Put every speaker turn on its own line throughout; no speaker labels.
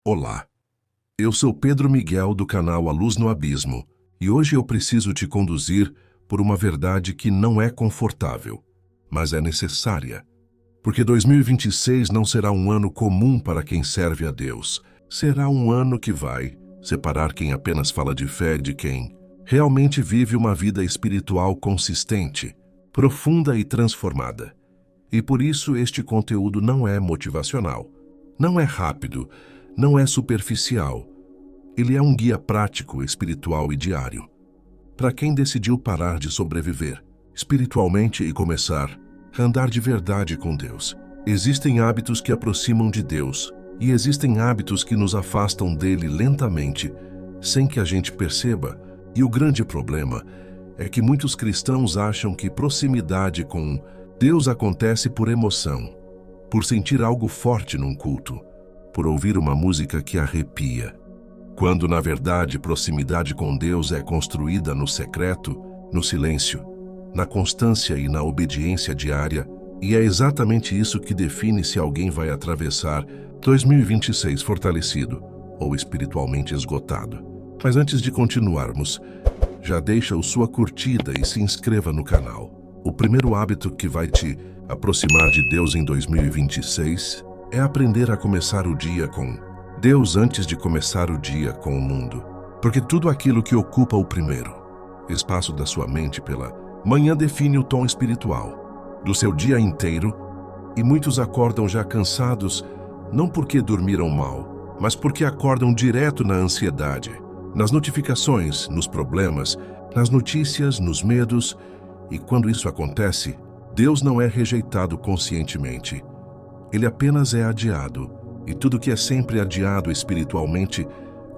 Olá, eu sou Pedro Miguel do canal A Luz no Abismo e hoje eu preciso te conduzir por uma verdade que não é confortável, mas é necessária. Porque 2026 não será um ano comum para quem serve a Deus. Será um ano que vai separar quem apenas fala de fé de quem realmente vive uma vida espiritual consistente, profunda e transformada. E por isso este conteúdo não é motivacional, não é rápido, não é superficial. Ele é um guia prático, espiritual e diário. Para quem decidiu parar de sobreviver espiritualmente e começar a andar de verdade com Deus. Existem hábitos que aproximam de Deus e existem hábitos que nos afastam dele lentamente, sem que a gente perceba. E o grande problema é que muitos cristãos acham que proximidade com Deus acontece por emoção, por sentir algo forte num culto, por ouvir uma música que arrepia. Quando, na verdade, proximidade com Deus é construída no secreto, no silêncio, na constância e na obediência diária, e é exatamente isso que define se alguém vai atravessar 2026 fortalecido ou espiritualmente esgotado. Mas antes de continuarmos, já deixa a sua curtida e se inscreva no canal. O primeiro hábito que vai te aproximar de Deus em 2026 é aprender a começar o dia com Deus antes de começar o dia com o mundo. Porque tudo aquilo que ocupa o primeiro espaço da sua mente pela manhã define o tom espiritual do seu dia inteiro, e muitos acordam já cansados, não porque dormiram mal, mas porque acordam direto na ansiedade, nas notificações, nos problemas, nas notícias, nos medos. E quando isso acontece, Deus não é rejeitado conscientemente. Ele apenas é adiado, e tudo que é sempre adiado espiritualmente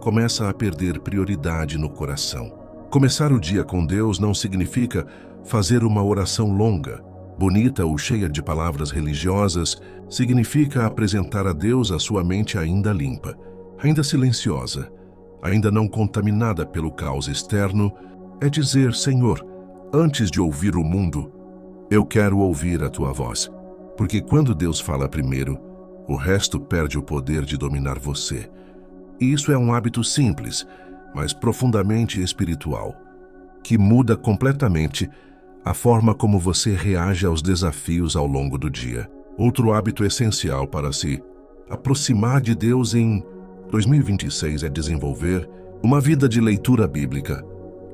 começa a perder prioridade no coração. Começar o dia com Deus não significa fazer uma oração longa, bonita ou cheia de palavras religiosas. Significa apresentar a Deus a sua mente ainda limpa, ainda silenciosa, ainda não contaminada pelo caos externo. É dizer: Senhor, antes de ouvir o mundo, eu quero ouvir a tua voz. Porque quando Deus fala primeiro, o resto perde o poder de dominar você. E isso é um hábito simples, mas profundamente espiritual, que muda completamente a forma como você reage aos desafios ao longo do dia. Outro hábito essencial para se aproximar de Deus em 2026 é desenvolver uma vida de leitura bíblica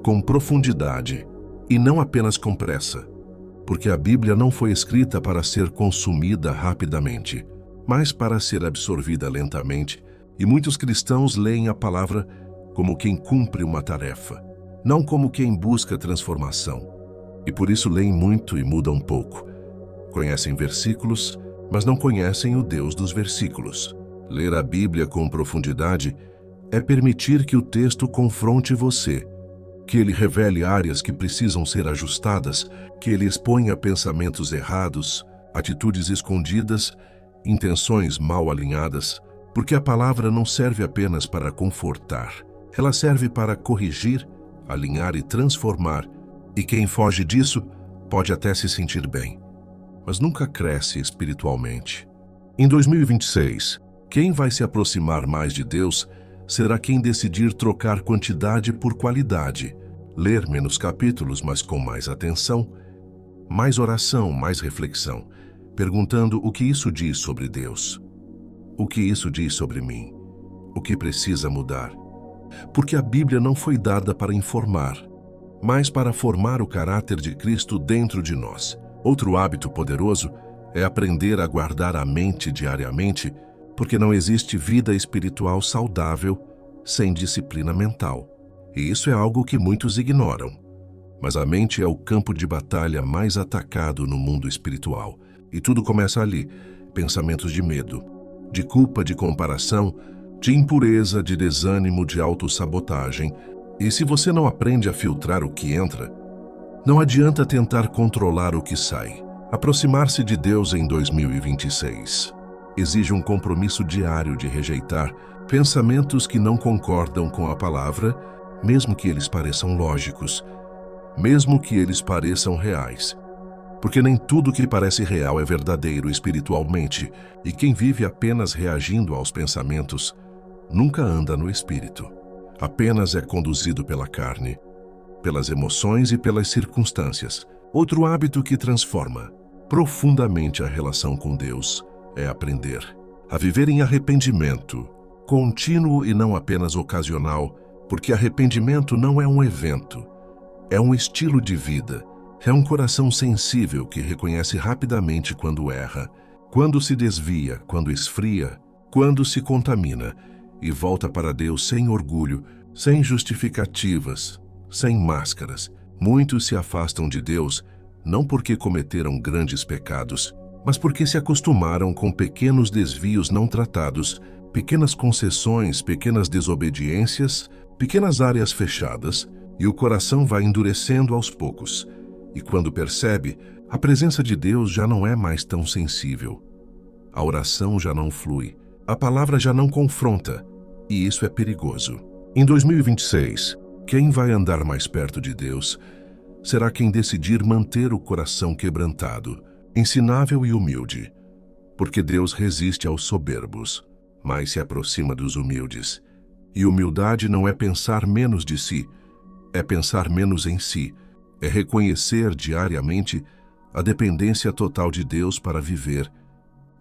com profundidade e não apenas com pressa, porque a Bíblia não foi escrita para ser consumida rapidamente, mas para ser absorvida lentamente, e muitos cristãos leem a palavra como quem cumpre uma tarefa, não como quem busca transformação. E por isso leem muito e mudam pouco. Conhecem versículos, mas não conhecem o Deus dos versículos. Ler a Bíblia com profundidade é permitir que o texto confronte você, que ele revele áreas que precisam ser ajustadas, que ele exponha pensamentos errados, atitudes escondidas, intenções mal alinhadas, porque a palavra não serve apenas para confortar. Ela serve para corrigir, alinhar e transformar, e quem foge disso pode até se sentir bem, mas nunca cresce espiritualmente. Em 2026, quem vai se aproximar mais de Deus será quem decidir trocar quantidade por qualidade, ler menos capítulos, mas com mais atenção, mais oração, mais reflexão, perguntando o que isso diz sobre Deus, o que isso diz sobre mim, o que precisa mudar. Porque a Bíblia não foi dada para informar, mas para formar o caráter de Cristo dentro de nós. Outro hábito poderoso é aprender a guardar a mente diariamente, porque não existe vida espiritual saudável sem disciplina mental. E isso é algo que muitos ignoram. Mas a mente é o campo de batalha mais atacado no mundo espiritual. E tudo começa ali: pensamentos de medo, de culpa, de comparação, de impureza, de desânimo, de autossabotagem. E se você não aprende a filtrar o que entra, não adianta tentar controlar o que sai. Aproximar-se de Deus em 2026 exige um compromisso diário de rejeitar pensamentos que não concordam com a palavra, mesmo que eles pareçam lógicos, mesmo que eles pareçam reais. Porque nem tudo que parece real é verdadeiro espiritualmente, e quem vive apenas reagindo aos pensamentos nunca anda no espírito. Apenas é conduzido pela carne, pelas emoções e pelas circunstâncias. Outro hábito que transforma profundamente a relação com Deus é aprender a viver em arrependimento contínuo e não apenas ocasional, porque arrependimento não é um evento, é um estilo de vida. É um coração sensível que reconhece rapidamente quando erra, quando se desvia, quando esfria, quando se contamina e volta para Deus sem orgulho, sem justificativas, sem máscaras. Muitos se afastam de Deus não porque cometeram grandes pecados, mas porque se acostumaram com pequenos desvios não tratados, pequenas concessões, pequenas desobediências, pequenas áreas fechadas, e o coração vai endurecendo aos poucos. E quando percebe, a presença de Deus já não é mais tão sensível. A oração já não flui, a palavra já não confronta, e isso é perigoso. Em 2026, quem vai andar mais perto de Deus será quem decidir manter o coração quebrantado, ensinável e humilde, porque Deus resiste aos soberbos, mas se aproxima dos humildes. E humildade não é pensar menos de si, é pensar menos em si, é reconhecer diariamente a dependência total de Deus para viver,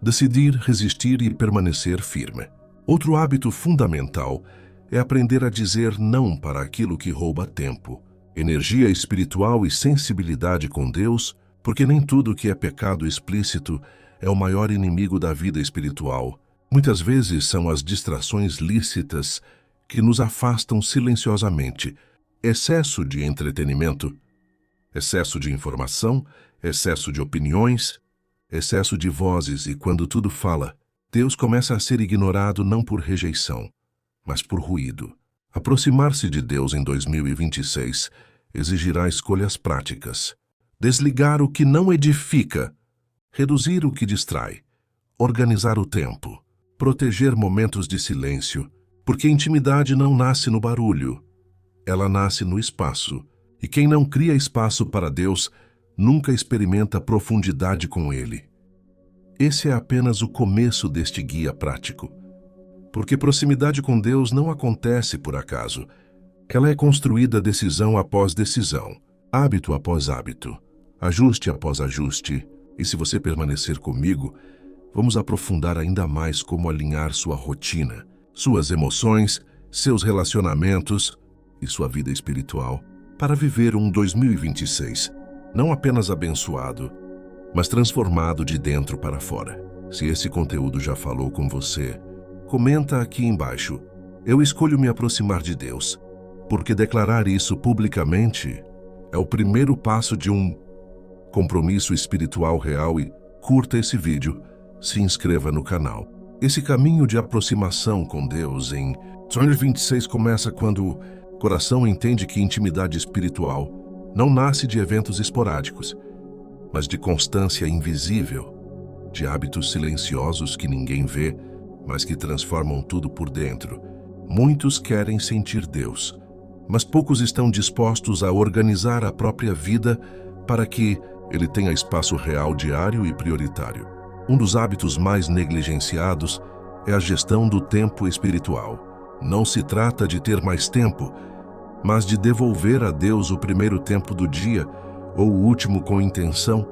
decidir, resistir e permanecer firme. Outro hábito fundamental é aprender a dizer não para aquilo que rouba tempo, energia espiritual e sensibilidade com Deus, porque nem tudo que é pecado explícito é o maior inimigo da vida espiritual. Muitas vezes são as distrações lícitas que nos afastam silenciosamente. Excesso de entretenimento, excesso de informação, excesso de opiniões, excesso de vozes, e quando tudo fala, Deus começa a ser ignorado não por rejeição, mas por ruído. Aproximar-se de Deus em 2026 exigirá escolhas práticas. Desligar o que não edifica, reduzir o que distrai, organizar o tempo, proteger momentos de silêncio, porque intimidade não nasce no barulho, ela nasce no espaço, e quem não cria espaço para Deus nunca experimenta profundidade com Ele. Esse é apenas o começo deste guia prático, porque proximidade com Deus não acontece por acaso. Ela é construída decisão após decisão, hábito após hábito, ajuste após ajuste, e se você permanecer comigo, vamos aprofundar ainda mais como alinhar sua rotina, suas emoções, seus relacionamentos e sua vida espiritual, para viver um 2026 não apenas abençoado, mas transformado de dentro para fora. Se esse conteúdo já falou com você, comenta aqui embaixo. Eu escolho me aproximar de Deus, porque declarar isso publicamente é o primeiro passo de um compromisso espiritual real. E curta esse vídeo, se inscreva no canal. Esse caminho de aproximação com Deus em 2026 começa quando o coração entende que intimidade espiritual não nasce de eventos esporádicos, mas de constância invisível, de hábitos silenciosos que ninguém vê, mas que transformam tudo por dentro. Muitos querem sentir Deus, mas poucos estão dispostos a organizar a própria vida para que Ele tenha espaço real, diário e prioritário. Um dos hábitos mais negligenciados é a gestão do tempo espiritual. Não se trata de ter mais tempo, mas de devolver a Deus o primeiro tempo do dia, ou o último com intenção,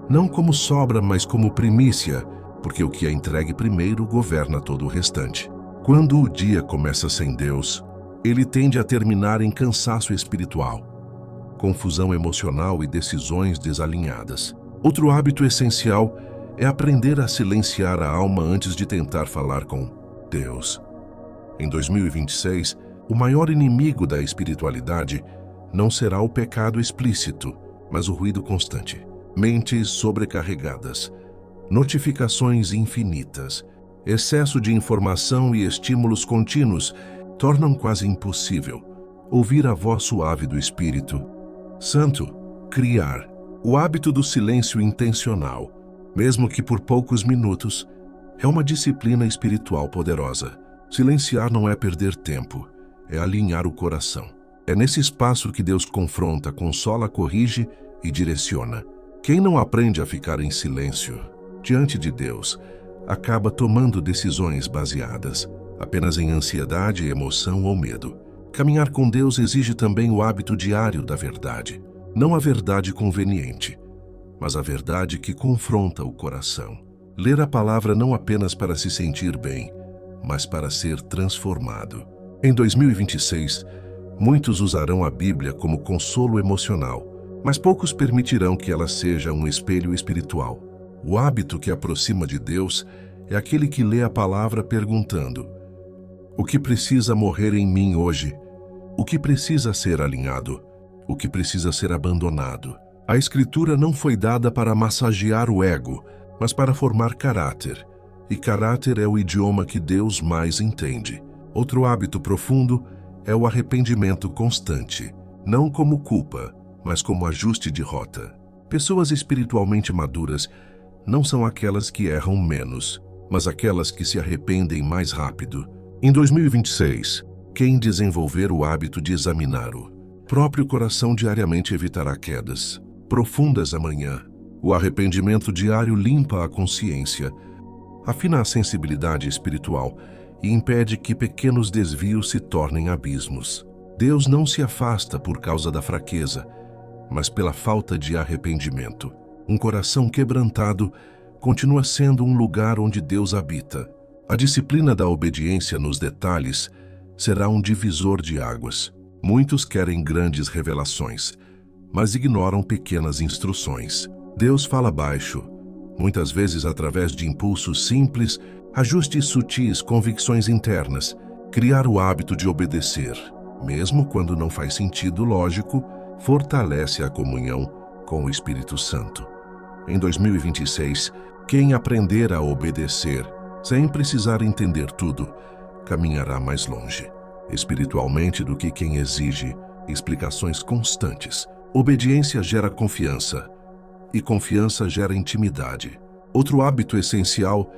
não como sobra, mas como primícia, porque o que é entregue primeiro governa todo o restante. Quando o dia começa sem Deus, ele tende a terminar em cansaço espiritual, confusão emocional e decisões desalinhadas. Outro hábito essencial é aprender a silenciar a alma antes de tentar falar com Deus. Em 2026, o maior inimigo da espiritualidade não será o pecado explícito, mas o ruído constante. Mentes sobrecarregadas, notificações infinitas, excesso de informação e estímulos contínuos tornam quase impossível ouvir a voz suave do Espírito Santo. Criar o hábito do silêncio intencional, mesmo que por poucos minutos, é uma disciplina espiritual poderosa. Silenciar não é perder tempo, é alinhar o coração. É nesse espaço que Deus confronta, consola, corrige e direciona. Quem não aprende a ficar em silêncio diante de Deus acaba tomando decisões baseadas apenas em ansiedade, emoção ou medo. Caminhar com Deus exige também o hábito diário da verdade. Não a verdade conveniente, mas a verdade que confronta o coração. Ler a palavra não apenas para se sentir bem, mas para ser transformado. Em 2026, muitos usarão a Bíblia como consolo emocional, mas poucos permitirão que ela seja um espelho espiritual. O hábito que aproxima de Deus é aquele que lê a palavra perguntando: o que precisa morrer em mim hoje? O que precisa ser alinhado? O que precisa ser abandonado? A Escritura não foi dada para massagear o ego, mas para formar caráter. E caráter é o idioma que Deus mais entende. Outro hábito profundo é o arrependimento constante, não como culpa, mas como ajuste de rota. Pessoas espiritualmente maduras não são aquelas que erram menos, mas aquelas que se arrependem mais rápido. Em 2026, quem desenvolver o hábito de examinar o próprio coração diariamente evitará quedas profundas amanhã. O arrependimento diário limpa a consciência, afina a sensibilidade espiritual e impede que pequenos desvios se tornem abismos. Deus não se afasta por causa da fraqueza, mas pela falta de arrependimento. Um coração quebrantado continua sendo um lugar onde Deus habita. A disciplina da obediência nos detalhes será um divisor de águas. Muitos querem grandes revelações, mas ignoram pequenas instruções. Deus fala baixo, muitas vezes através de impulsos simples, ajustes sutis, convicções internas. Criar o hábito de obedecer, mesmo quando não faz sentido lógico, fortalece a comunhão com o Espírito Santo. Em 2026, quem aprender a obedecer, sem precisar entender tudo, caminhará mais longe, espiritualmente, do que quem exige explicações constantes. Obediência gera confiança, e confiança gera intimidade. Outro hábito essencial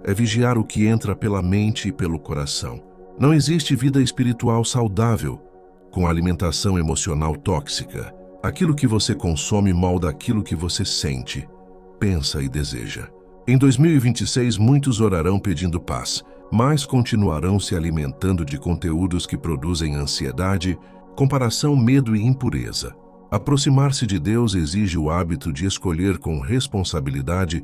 é vigiar o que entra pela mente e pelo coração. Não existe vida espiritual saudável com alimentação emocional tóxica. Aquilo que você consome molda aquilo que você sente, pensa e deseja. Em 2026, muitos orarão pedindo paz, mas continuarão se alimentando de conteúdos que produzem ansiedade, comparação, medo e impureza. Aproximar-se de Deus exige o hábito de escolher com responsabilidade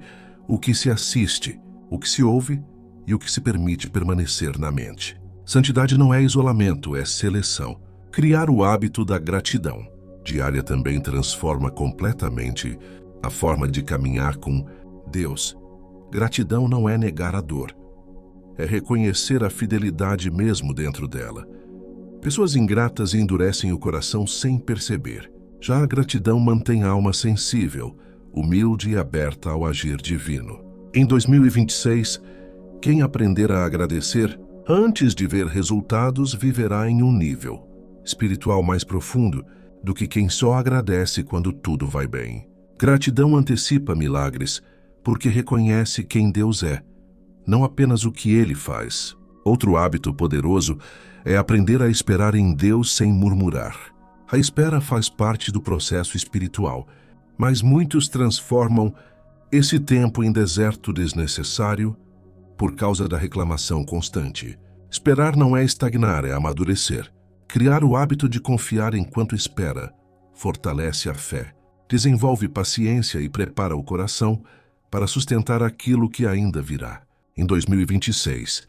o que se assiste, o que se ouve e o que se permite permanecer na mente. Santidade não é isolamento, é seleção. Criar o hábito da gratidão diária também transforma completamente a forma de caminhar com Deus. Gratidão não é negar a dor, é reconhecer a fidelidade mesmo dentro dela. Pessoas ingratas endurecem o coração sem perceber. Já a gratidão mantém a alma sensível, humilde e aberta ao agir divino. Em 2026, quem aprender a agradecer antes de ver resultados viverá em um nível espiritual mais profundo do que quem só agradece quando tudo vai bem. Gratidão antecipa milagres, porque reconhece quem Deus é, não apenas o que Ele faz. Outro hábito poderoso é aprender a esperar em Deus sem murmurar. A espera faz parte do processo espiritual, mas muitos transformam esse tempo em deserto desnecessário por causa da reclamação constante. Esperar não é estagnar, é amadurecer. Criar o hábito de confiar enquanto espera fortalece a fé, desenvolve paciência e prepara o coração para sustentar aquilo que ainda virá. Em 2026,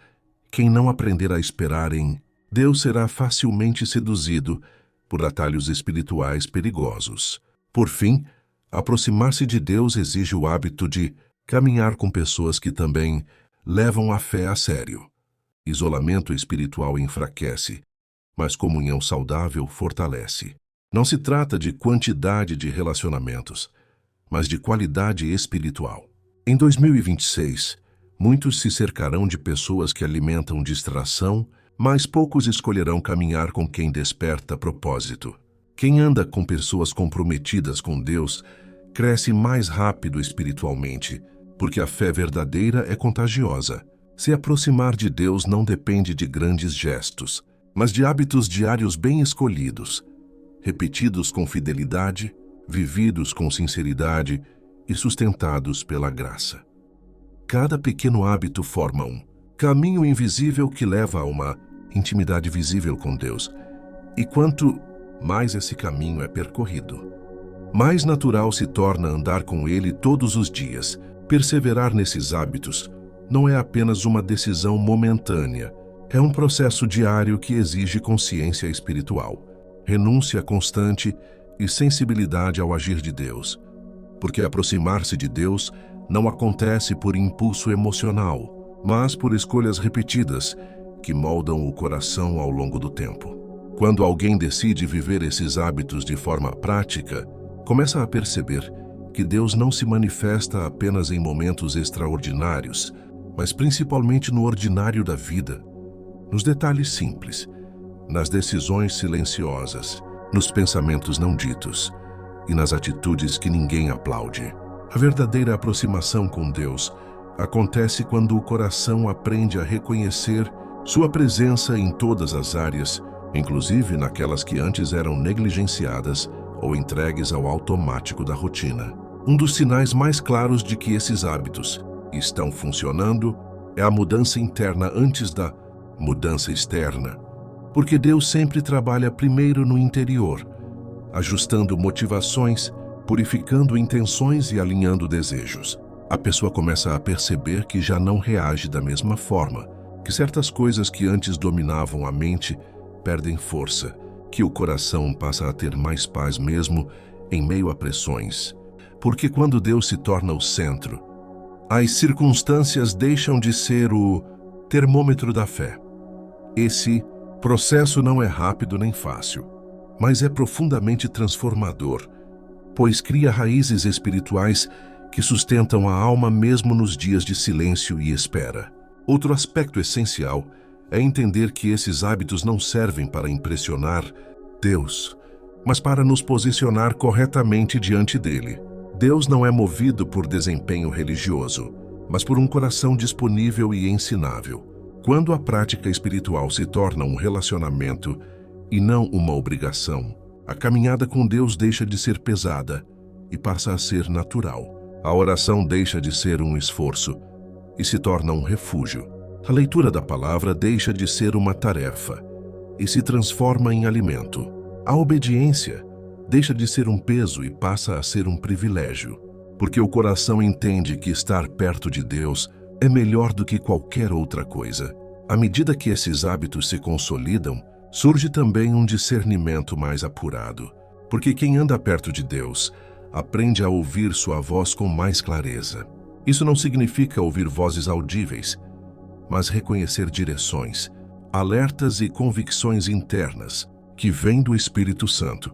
quem não aprender a esperar em Deus será facilmente seduzido por atalhos espirituais perigosos. Por fim, aproximar-se de Deus exige o hábito de caminhar com pessoas que também levam a fé a sério. Isolamento espiritual enfraquece, mas comunhão saudável fortalece. Não se trata de quantidade de relacionamentos, mas de qualidade espiritual. Em 2026, muitos se cercarão de pessoas que alimentam distração, mas poucos escolherão caminhar com quem desperta propósito. Quem anda com pessoas comprometidas com Deus cresce mais rápido espiritualmente, porque a fé verdadeira é contagiosa. Se aproximar de Deus não depende de grandes gestos, mas de hábitos diários bem escolhidos, repetidos com fidelidade, vividos com sinceridade e sustentados pela graça. Cada pequeno hábito forma um caminho invisível que leva a uma intimidade visível com Deus. E quanto mais esse caminho é percorrido, mais natural se torna andar com Ele todos os dias. Perseverar nesses hábitos não é apenas uma decisão momentânea, é um processo diário que exige consciência espiritual, renúncia constante e sensibilidade ao agir de Deus. Porque aproximar-se de Deus não acontece por impulso emocional, mas por escolhas repetidas que moldam o coração ao longo do tempo. Quando alguém decide viver esses hábitos de forma prática, começa a perceber que Deus não se manifesta apenas em momentos extraordinários, mas principalmente no ordinário da vida, nos detalhes simples, nas decisões silenciosas, nos pensamentos não ditos e nas atitudes que ninguém aplaude. A verdadeira aproximação com Deus acontece quando o coração aprende a reconhecer sua presença em todas as áreas, inclusive naquelas que antes eram negligenciadas ou entregues ao automático da rotina. Um dos sinais mais claros de que esses hábitos estão funcionando é a mudança interna antes da mudança externa, porque Deus sempre trabalha primeiro no interior, ajustando motivações, purificando intenções e alinhando desejos. A pessoa começa a perceber que já não reage da mesma forma, que certas coisas que antes dominavam a mente perdem força, que o coração passa a ter mais paz mesmo em meio a pressões. Porque quando Deus se torna o centro, as circunstâncias deixam de ser o termômetro da fé. Esse processo não é rápido nem fácil, mas é profundamente transformador, pois cria raízes espirituais que sustentam a alma mesmo nos dias de silêncio e espera. Outro aspecto essencial é entender que esses hábitos não servem para impressionar Deus, mas para nos posicionar corretamente diante dele. Deus não é movido por desempenho religioso, mas por um coração disponível e ensinável. Quando a prática espiritual se torna um relacionamento e não uma obrigação, a caminhada com Deus deixa de ser pesada e passa a ser natural. A oração deixa de ser um esforço e se torna um refúgio. A leitura da palavra deixa de ser uma tarefa e se transforma em alimento. A obediência deixa de ser um peso e passa a ser um privilégio, porque o coração entende que estar perto de Deus é melhor do que qualquer outra coisa. À medida que esses hábitos se consolidam, surge também um discernimento mais apurado, porque quem anda perto de Deus aprende a ouvir sua voz com mais clareza. Isso não significa ouvir vozes audíveis, mas reconhecer direções, alertas e convicções internas que vêm do Espírito Santo.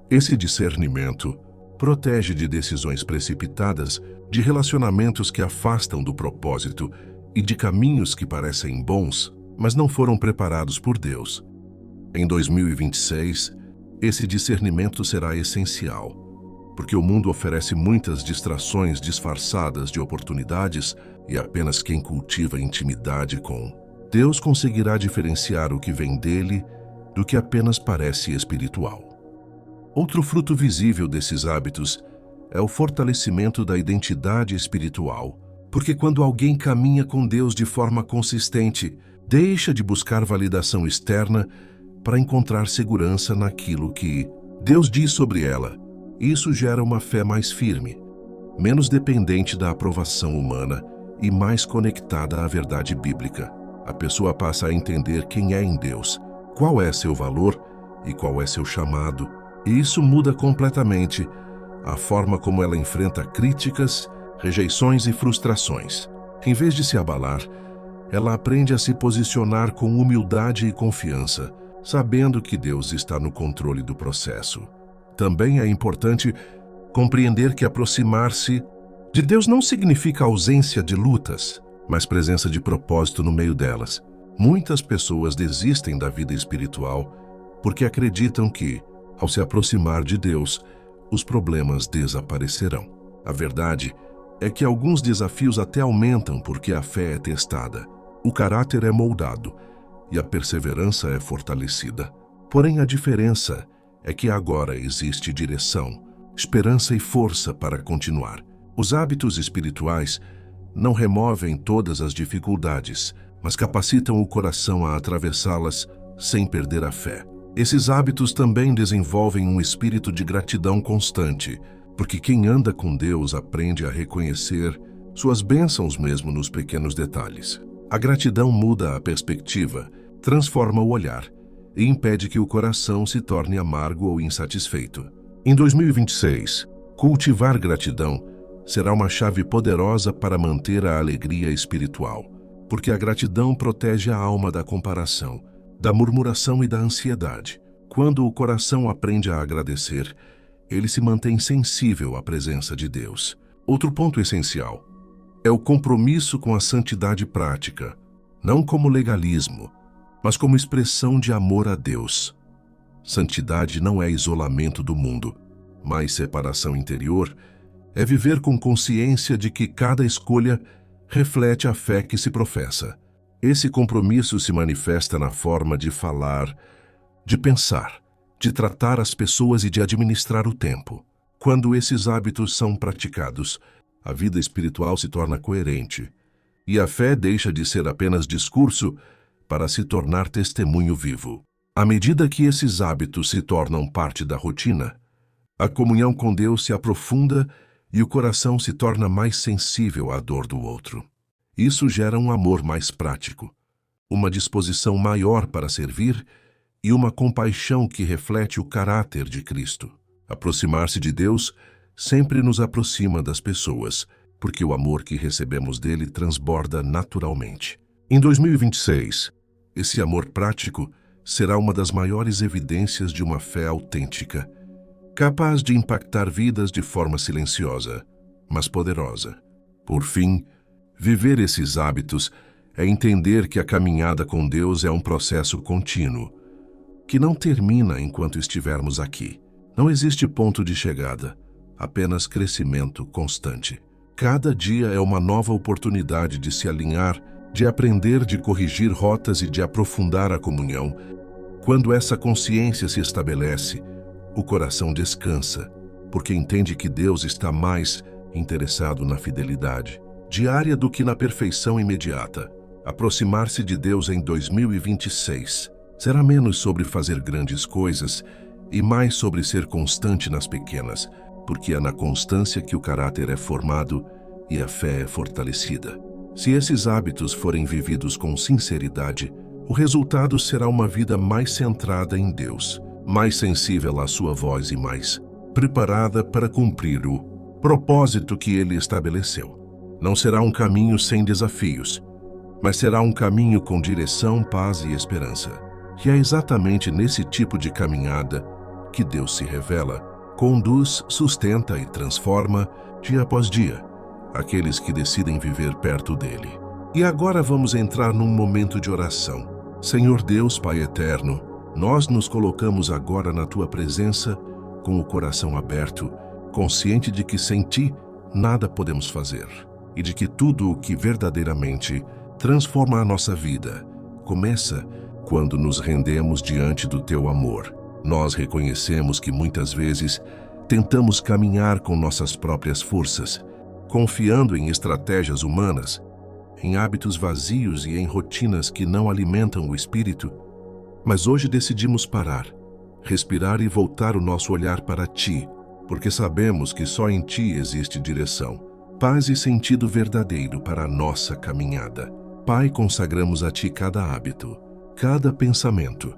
Esse discernimento protege de decisões precipitadas, de relacionamentos que afastam do propósito e de caminhos que parecem bons, mas não foram preparados por Deus. Em 2026, esse discernimento será essencial, porque o mundo oferece muitas distrações disfarçadas de oportunidades e apenas quem cultiva intimidade com Deus conseguirá diferenciar o que vem dele do que apenas parece espiritual. Outro fruto visível desses hábitos é o fortalecimento da identidade espiritual, porque quando alguém caminha com Deus de forma consistente, deixa de buscar validação externa para encontrar segurança naquilo que Deus diz sobre ela. Isso gera uma fé mais firme, menos dependente da aprovação humana e mais conectada à verdade bíblica. A pessoa passa a entender quem é em Deus, qual é seu valor e qual é seu chamado. E isso muda completamente a forma como ela enfrenta críticas, rejeições e frustrações. Em vez de se abalar, ela aprende a se posicionar com humildade e confiança, sabendo que Deus está no controle do processo. Também é importante compreender que aproximar-se de Deus não significa ausência de lutas, mas presença de propósito no meio delas. Muitas pessoas desistem da vida espiritual porque acreditam que, ao se aproximar de Deus, os problemas desaparecerão. A verdade é que alguns desafios até aumentam porque a fé é testada, o caráter é moldado e a perseverança é fortalecida. Porém, a diferença é que agora existe direção, esperança e força para continuar. Os hábitos espirituais não removem todas as dificuldades, mas capacitam o coração a atravessá-las sem perder a fé. Esses hábitos também desenvolvem um espírito de gratidão constante, porque quem anda com Deus aprende a reconhecer suas bênçãos mesmo nos pequenos detalhes. A gratidão muda a perspectiva, transforma o olhar e impede que o coração se torne amargo ou insatisfeito. Em 2026, cultivar gratidão será uma chave poderosa para manter a alegria espiritual, porque a gratidão protege a alma da comparação, da murmuração e da ansiedade. Quando o coração aprende a agradecer, ele se mantém sensível à presença de Deus. Outro ponto essencial é o compromisso com a santidade prática, não como legalismo, mas como expressão de amor a Deus. Santidade não é isolamento do mundo, mas separação interior. É viver com consciência de que cada escolha reflete a fé que se professa. Esse compromisso se manifesta na forma de falar, de pensar, de tratar as pessoas e de administrar o tempo. Quando esses hábitos são praticados, a vida espiritual se torna coerente, e a fé deixa de ser apenas discurso para se tornar testemunho vivo. À medida que esses hábitos se tornam parte da rotina, a comunhão com Deus se aprofunda e o coração se torna mais sensível à dor do outro. Isso gera um amor mais prático, uma disposição maior para servir e uma compaixão que reflete o caráter de Cristo. Aproximar-se de Deus sempre nos aproxima das pessoas, porque o amor que recebemos dele transborda naturalmente. Em 2026, esse amor prático será uma das maiores evidências de uma fé autêntica, capaz de impactar vidas de forma silenciosa, mas poderosa. Por fim, viver esses hábitos é entender que a caminhada com Deus é um processo contínuo, que não termina enquanto estivermos aqui. Não existe ponto de chegada, apenas crescimento constante. Cada dia é uma nova oportunidade de se alinhar, de aprender, de corrigir rotas e de aprofundar a comunhão. Quando essa consciência se estabelece, o coração descansa, porque entende que Deus está mais interessado na fidelidade diária do que na perfeição imediata. Aproximar-se de Deus em 2026 será menos sobre fazer grandes coisas e mais sobre ser constante nas pequenas, porque é na constância que o caráter é formado e a fé é fortalecida. Se esses hábitos forem vividos com sinceridade, o resultado será uma vida mais centrada em Deus, mais sensível à sua voz e mais preparada para cumprir o propósito que Ele estabeleceu. Não será um caminho sem desafios, mas será um caminho com direção, paz e esperança. E é exatamente nesse tipo de caminhada que Deus se revela, conduz, sustenta e transforma, dia após dia, aqueles que decidem viver perto dele. E agora vamos entrar num momento de oração. Senhor Deus, Pai eterno, nós nos colocamos agora na Tua presença com o coração aberto, consciente de que sem Ti nada podemos fazer e de que tudo o que verdadeiramente transforma a nossa vida começa quando nos rendemos diante do Teu amor. Nós reconhecemos que muitas vezes tentamos caminhar com nossas próprias forças, confiando em estratégias humanas, em hábitos vazios e em rotinas que não alimentam o espírito. Mas hoje decidimos parar, respirar e voltar o nosso olhar para Ti, porque sabemos que só em Ti existe direção, paz e sentido verdadeiro para a nossa caminhada. Pai, consagramos a Ti cada hábito, cada pensamento,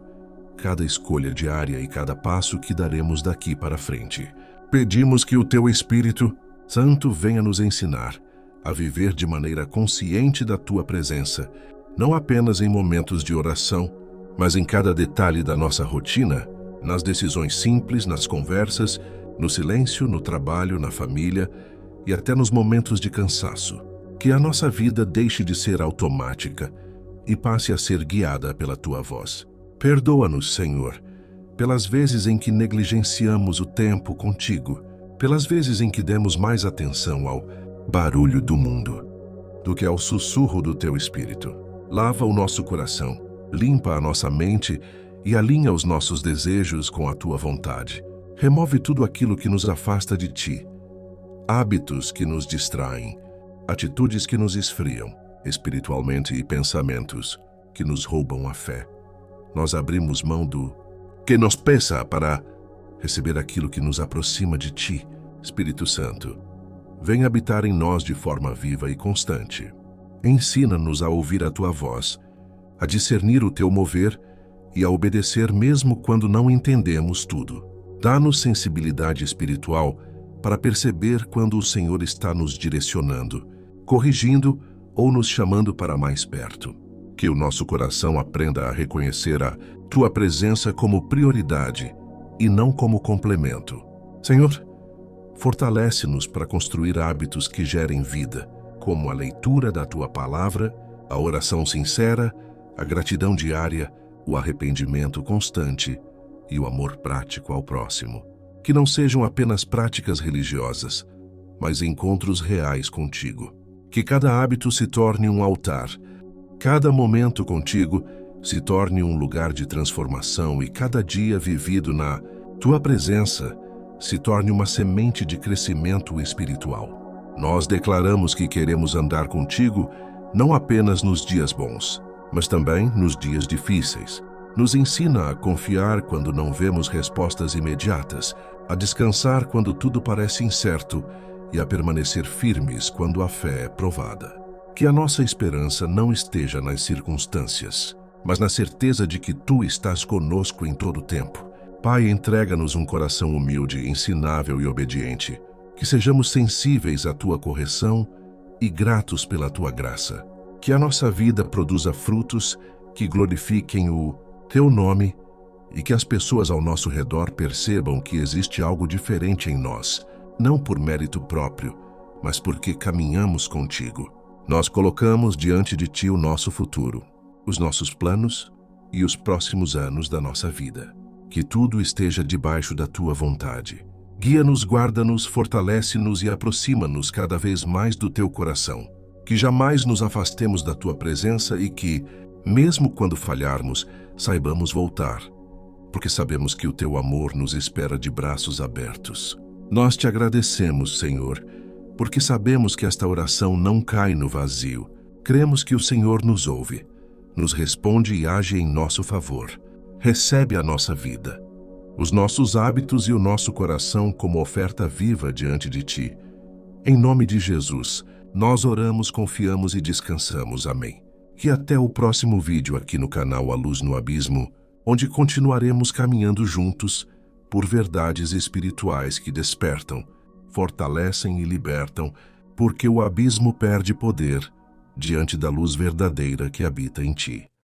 cada escolha diária e cada passo que daremos daqui para frente. Pedimos que o Teu Espírito Santo venha nos ensinar a viver de maneira consciente da Tua presença, não apenas em momentos de oração, mas em cada detalhe da nossa rotina, nas decisões simples, nas conversas, no silêncio, no trabalho, na família e até nos momentos de cansaço. Que a nossa vida deixe de ser automática e passe a ser guiada pela Tua voz. Perdoa-nos, Senhor, pelas vezes em que negligenciamos o tempo contigo, pelas vezes em que demos mais atenção ao barulho do mundo do que ao sussurro do Teu Espírito. Lava o nosso coração, limpa a nossa mente e alinha os nossos desejos com a Tua vontade. Remove tudo aquilo que nos afasta de Ti, hábitos que nos distraem, atitudes que nos esfriam. espiritualmente, e pensamentos que nos roubam a fé. Nós abrimos mão do que nos pesa para receber aquilo que nos aproxima de Ti, Espírito Santo. Vem habitar em nós de forma viva e constante. Ensina-nos a ouvir a Tua voz, a discernir o Teu mover e a obedecer mesmo quando não entendemos tudo. Dá-nos sensibilidade espiritual para perceber quando o Senhor está nos direcionando, corrigindo ou nos chamando para mais perto. Que o nosso coração aprenda a reconhecer a Tua presença como prioridade e não como complemento. Senhor, fortalece-nos para construir hábitos que gerem vida, como a leitura da Tua palavra, a oração sincera, a gratidão diária, o arrependimento constante e o amor prático ao próximo. Que não sejam apenas práticas religiosas, mas encontros reais contigo. Que cada hábito se torne um altar, cada momento contigo se torne um lugar de transformação e cada dia vivido na Tua presença se torne uma semente de crescimento espiritual. Nós declaramos que queremos andar contigo não apenas nos dias bons, mas também nos dias difíceis. Nos ensina a confiar quando não vemos respostas imediatas, a descansar quando tudo parece incerto e a permanecer firmes quando a fé é provada. Que a nossa esperança não esteja nas circunstâncias, mas na certeza de que Tu estás conosco em todo o tempo. Pai, entrega-nos um coração humilde, ensinável e obediente, que sejamos sensíveis à Tua correção e gratos pela Tua graça. Que a nossa vida produza frutos que glorifiquem o Teu nome e que as pessoas ao nosso redor percebam que existe algo diferente em nós, não por mérito próprio, mas porque caminhamos contigo. Nós colocamos diante de Ti o nosso futuro, os nossos planos e os próximos anos da nossa vida. Que tudo esteja debaixo da Tua vontade. Guia-nos, guarda-nos, fortalece-nos e aproxima-nos cada vez mais do Teu coração. Que jamais nos afastemos da Tua presença e que, mesmo quando falharmos, saibamos voltar, porque sabemos que o Teu amor nos espera de braços abertos. Nós Te agradecemos, Senhor, porque sabemos que esta oração não cai no vazio. Cremos que o Senhor nos ouve, nos responde e age em nosso favor. Recebe a nossa vida, os nossos hábitos e o nosso coração como oferta viva diante de Ti. Em nome de Jesus, nós oramos, confiamos e descansamos. Amém. E até o próximo vídeo aqui no canal A Luz no Abismo, onde continuaremos caminhando juntos por verdades espirituais que despertam, fortalecem e libertam, porque o abismo perde poder diante da luz verdadeira que habita em Ti.